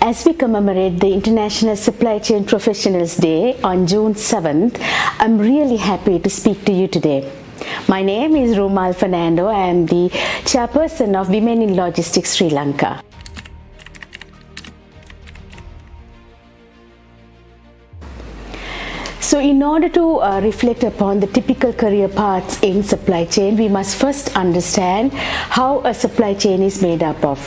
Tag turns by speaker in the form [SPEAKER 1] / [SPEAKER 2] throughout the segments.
[SPEAKER 1] As we commemorate the International Supply Chain Professionals Day on June 7th, I'm really happy to speak to you today. My name is Rumal Fernando. I am the chairperson of Women in Logistics Sri Lanka. So in order to reflect upon the typical career paths in supply chain, we must first understand how a supply chain is made up of.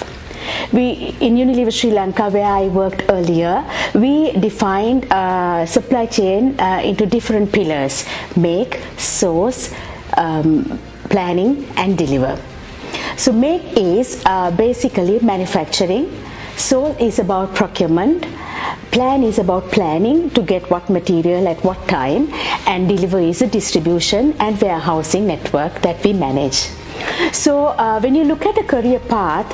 [SPEAKER 1] In Unilever Sri Lanka, where I worked earlier, we defined supply chain into different pillars: make, source, planning and deliver. So make is basically manufacturing, source is about procurement, plan is about planning to get what material at what time, and deliver is a distribution and warehousing network that we manage. So when you look at a career path,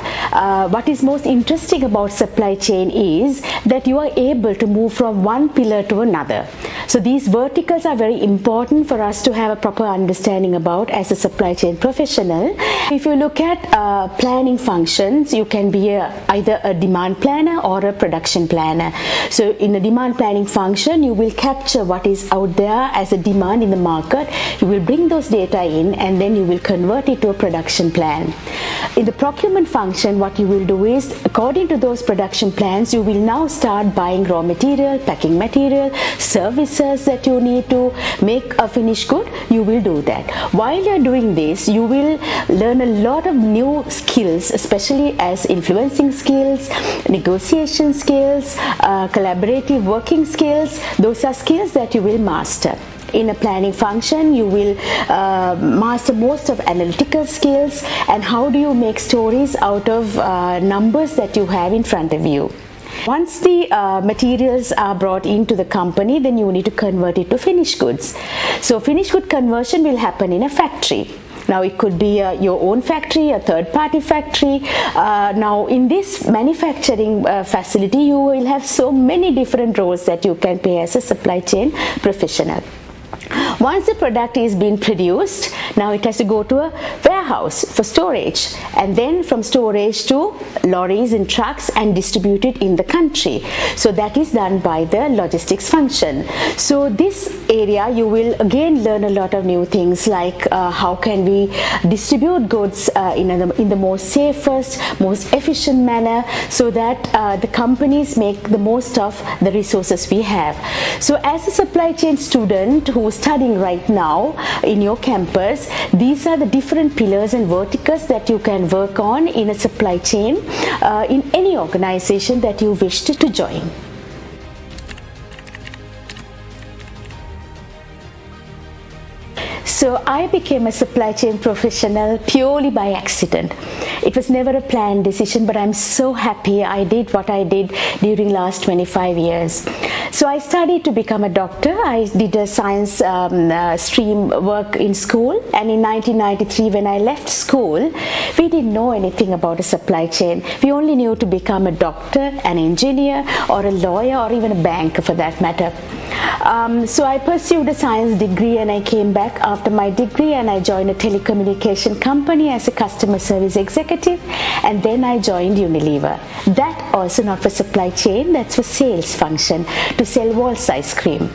[SPEAKER 1] what is most interesting about supply chain is that you are able to move from one pillar to another. So these verticals are very important for us to have a proper understanding about as a supply chain professional. If you look at planning functions, you can be either a demand planner or a production planner. So in a demand planning function, you will capture what is out there as a demand in the market. You will bring those data in and then you will convert it to a production plan. In the procurement function, what you will do is, according to those production plans, you will now start buying raw material, packing material, services that you need to make a finished good. You will do that. While you're doing this, you will learn a lot of new skills, especially as influencing skills, negotiation skills, collaborative working skills. Those are skills that you will master. In a planning function, you will master most of analytical skills and how do you make stories out of numbers that you have in front of you. Once the materials are brought into the company, then you need to convert it to finished goods. So finished good conversion will happen in a factory. Now it could be your own factory, a third-party factory. Now in this manufacturing facility, you will have so many different roles that you can play as a supply chain professional. Once the product is being produced, now it has to go to a warehouse for storage, and then from storage to lorries and trucks and distributed in the country. So that is done by the logistics function. So this area you will again learn a lot of new things, like how can we distribute goods in the most safest, most efficient manner, so that the companies make the most of the resources we have. So as a supply chain student who is studying right now in your campus, these are the different pillars and verticals that you can work on in a supply chain in any organization that you wish to join. So I became a supply chain professional purely by accident. It was never a planned decision, but I'm so happy I did what I did during last 25 years. So I studied to become a doctor. I did a science stream work in school, and in 1993 when I left school, we didn't know anything about a supply chain. We only knew to become a doctor, an engineer, or a lawyer, or even a banker for that matter. So I pursued a science degree and I came back after my degree and I joined a telecommunication company as a customer service executive, and then I joined Unilever. That also not for supply chain, that's for sales function, to sell Walls ice cream.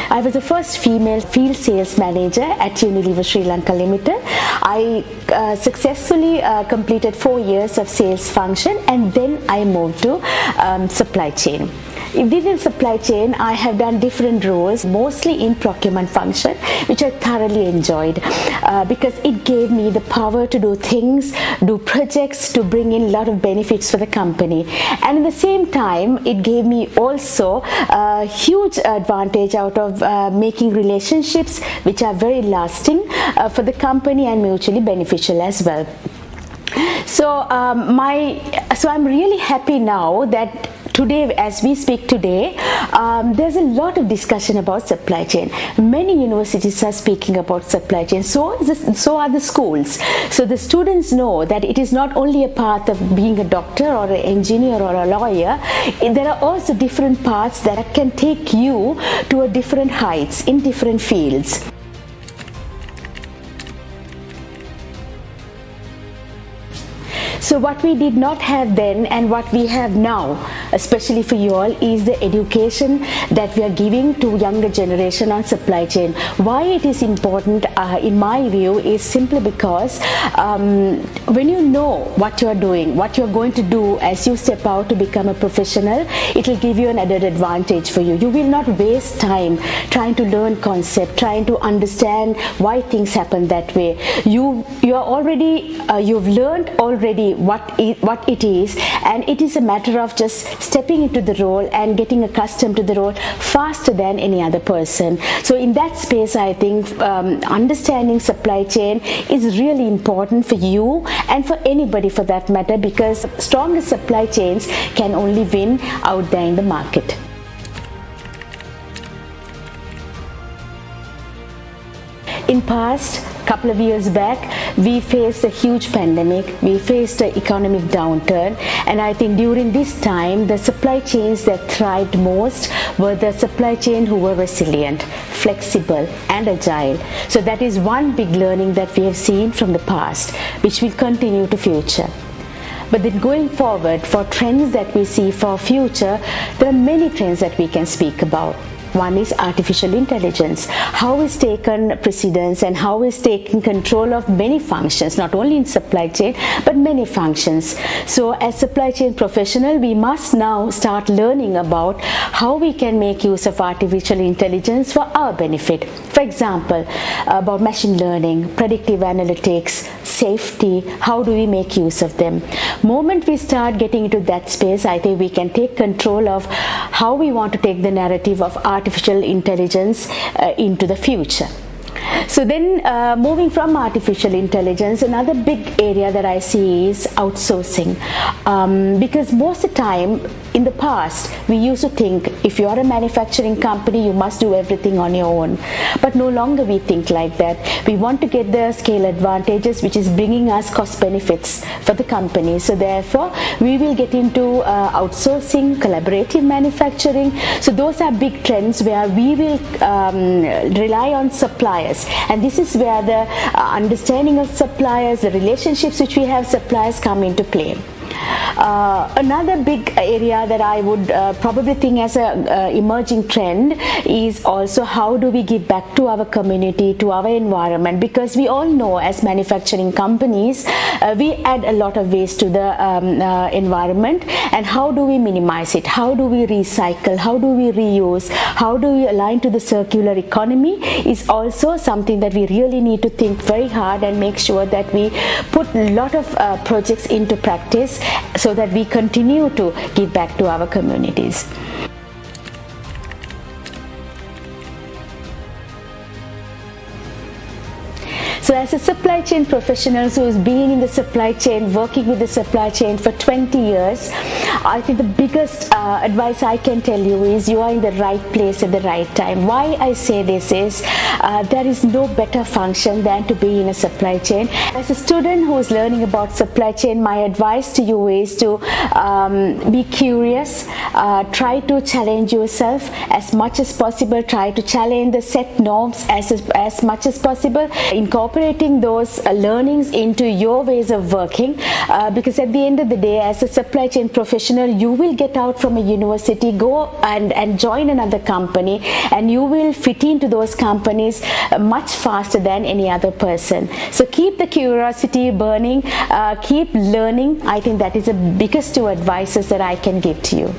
[SPEAKER 1] I was the first female field sales manager at Unilever Sri Lanka Limited. I successfully completed 4 years of sales function, and then I moved to supply chain. Within supply chain, I have done different roles, mostly in procurement function, which I thoroughly enjoyed because it gave me the power to do things, do projects, to bring in a lot of benefits for the company. And at the same time, it gave me also a huge advantage out of making relationships which are very lasting for the company and mutually beneficial as well. So I'm really happy now that today, as we speak today, there's a lot of discussion about supply chain. Many universities are speaking about supply chain. So are the schools. So the students know that it is not only a path of being a doctor or an engineer or a lawyer. There are also different paths that can take you to a different heights in different fields. So what we did not have then and what we have now, especially for you all, is the education that we are giving to younger generation on supply chain. Why it is important in my view is simply because when you know what you are doing, what you are going to do as you step out to become a professional, it will give you an added advantage for you. You will not waste time trying to learn concept, trying to understand why things happen that way. You are already you've learned already what it is, and it is a matter of just stepping into the role and getting accustomed to the role faster than any other person. So in that space, I think understanding supply chain is really important for you and for anybody for that matter, because stronger supply chains can only win out there in the market. In past couple of years back, we faced a huge pandemic, we faced an economic downturn, and I think during this time the supply chains that thrived most were the supply chain who were resilient, flexible and agile. So that is one big learning that we have seen from the past, which will continue to future. But then going forward, for trends that we see for future, there are many trends that we can speak about. One is artificial intelligence, how it's taken precedence and how it's taking control of many functions, not only in supply chain but many functions. So as supply chain professional, we must now start learning about how we can make use of artificial intelligence for our benefit. For example, about machine learning, predictive analytics, safety, how do we make use of them? Moment we start getting into that space, I think we can take control of how we want to take the narrative of artificial intelligence into the future. So then moving from artificial intelligence, another big area that I see is outsourcing, because most of the time in the past we used to think if you are a manufacturing company you must do everything on your own, but no longer we think like that. We want to get the scale advantages, which is bringing us cost benefits for the company. So therefore we will get into outsourcing, collaborative manufacturing. So those are big trends where we will rely on suppliers, and this is where the understanding of suppliers, the relationships which we have suppliers come into play. Another big area that I would probably think as a emerging trend is also how do we give back to our community, to our environment, because we all know as manufacturing companies we add a lot of waste to the environment, and how do we minimize it, how do we recycle, how do we reuse, how do we align to the circular economy is also something that we really need to think very hard and make sure that we put a lot of projects into practice so that we continue to give back to our communities. So as a supply chain professional who has been in the supply chain, working with the supply chain for 20 years, I think the biggest advice I can tell you is you are in the right place at the right time. Why I say this is there is no better function than to be in a supply chain. As a student who is learning about supply chain, my advice to you is to be curious, try to challenge yourself as much as possible, try to challenge the set norms as much as possible, incorporating those learnings into your ways of working, because at the end of the day as a supply chain professional you will get out from a university, go and join another company, and you will fit into those companies much faster than any other person. So keep the curiosity burning, keep learning. I think that is the biggest two advices that I can give to you.